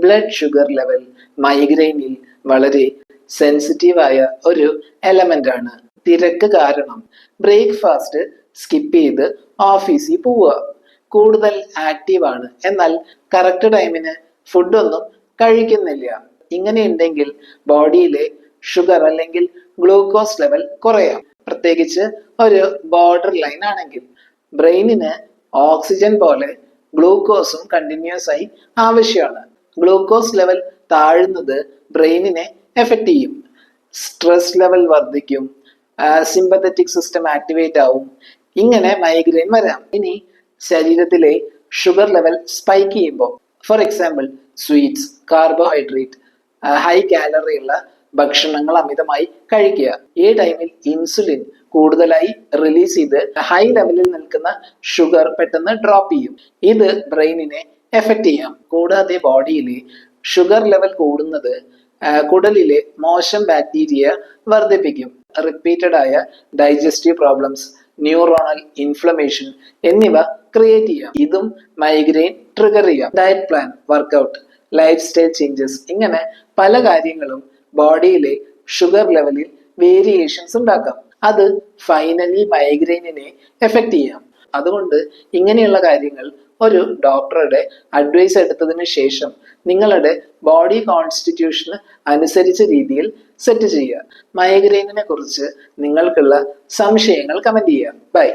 Blood sugar level മൈഗ്രെയിനിൽ വളരെ സെൻസിറ്റീവായ ഒരു element ആണ്. തിരക്ക് കാരണം ബ്രേക്ക്ഫാസ്റ്റ് സ്കിപ്പ് ചെയ്ത് ഓഫീസിൽ പോവുക, കൂടുതൽ ആക്റ്റീവ് ആണ്, എന്നാൽ കറക്റ്റ് ടൈമിന് ഫുഡൊന്നും കഴിക്കുന്നില്ല. ഇങ്ങനെ ഉണ്ടെങ്കിൽ ബോഡിയിലെ ഷുഗർ അല്ലെങ്കിൽ ഗ്ലൂക്കോസ് ലെവൽ കുറയാം. പ്രത്യേകിച്ച് ഒരു ബോർഡർ ലൈൻ ആണെങ്കിൽ ബ്രെയിനിന് ഓക്സിജൻ പോലെ ഗ്ലൂക്കോസും കണ്ടിന്യൂസ് ആയി ആവശ്യമാണ്. ഗ്ലൂക്കോസ് ലെവൽ താഴുന്നത് ബ്രെയിനിനെ എഫക്റ്റ് ചെയ്യും. സ്ട്രെസ് ലെവൽ വർദ്ധിക്കും, സിമ്പത്തറ്റിക് സിസ്റ്റം ആക്ടിവേറ്റ് ആവും. ഇങ്ങനെ മൈഗ്രെയിൻ വരാം. ഇനി ശരീരത്തിലെ ഷുഗർ ലെവൽ സ്പൈക്ക് ചെയ്യുമ്പോൾ, for example sweets, carbohydrate, high calorie ഉള്ള ഭക്ഷണങ്ങൾ അമിതമായി കഴിക്കുക. ഈ ടൈമിൽ ഇൻസുലിൻ കൂടുതലായി റിലീസ് ചെയ്ത് ഹൈ ലെവലിൽ നിൽക്കുന്ന ഷുഗർ പെട്ടെന്ന് ഡ്രോപ്പ് ചെയ്യും. ഇത് ബ്രെയിനിനെ എഫക്റ്റ് ചെയ്യാം. കൂടാതെ ബോഡിയിലെ ഷുഗർ ലെവൽ കൂടുന്നത് കുടലിലെ മോശം ബാക്ടീരിയ വർദ്ധിപ്പിക്കും. റിപ്പീറ്റഡ് ആയ ഡൈജസ്റ്റീവ് പ്രോബ്ലംസ്, ന്യൂറോണൽ ഇൻഫ്ലമേഷൻ എന്നിവ ക്രിയേറ്റ് ചെയ്യാം. ഇതും മൈഗ്രെയിൻ ട്രിഗർ ചെയ്യാം. Diet plan, workout, lifestyle changes, ഇങ്ങനെ പല കാര്യങ്ങളും ബോഡിയിലെ ഷുഗർ ലെവലിൽ വേരിയേഷൻസ് ഉണ്ടാക്കാം. അത് ഫൈനലി മൈഗ്രെയിനിനെ എഫക്റ്റ് ചെയ്യാം. അതുകൊണ്ട് ഇങ്ങനെയുള്ള കാര്യങ്ങൾ ഒരു ഡോക്ടറുടെ അഡ്വൈസ് എടുത്തതിന് ശേഷം നിങ്ങളുടെ ബോഡി കോൺസ്റ്റിറ്റ്യൂഷന് അനുസരിച്ച രീതിയിൽ സെറ്റ് ചെയ്യുക. മൈഗ്രെയിനിനെ കുറിച്ച് നിങ്ങൾക്കുള്ള സംശയങ്ങൾ കമന്റ് ചെയ്യുക. ബൈ.